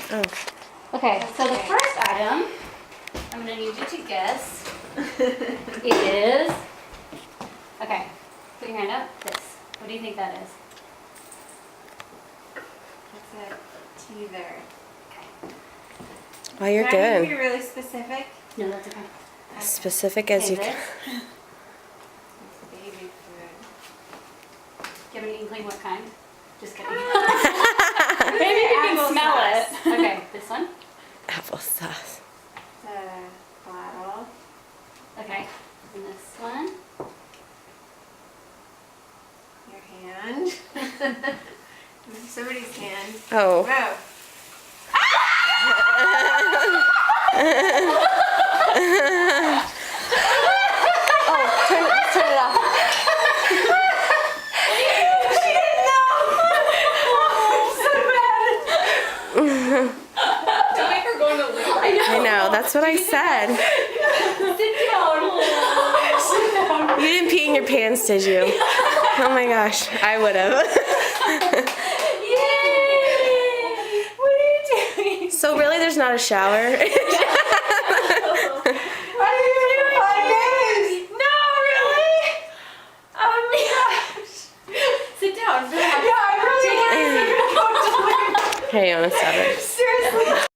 Oh. Okay, so the first item I'm gonna need you to guess is, okay, put your hand up, this. What do you think that is? It's a teether. Well, you're Can I good. be really specific? No, that's okay. As specific as Okay, you this. can. It's baby food. Do you have any inkling what kind? Just kidding. Maybe Maybe you can smell it. Okay, this one. Applesauce. The bottle. Okay, and this one. Your hand. Somebody's hand. Oh. Whoa. Turn it off. Don't make her go to leave. I know, that's what I said. Sit down. You didn't pee in your pants, did you? Oh my gosh, I would have. Yay! What are you doing? So really, there's not a shower? What are you doing? 5 days? No, really? Oh my gosh. Sit down. Yeah, I really Hey, Anna, stop it.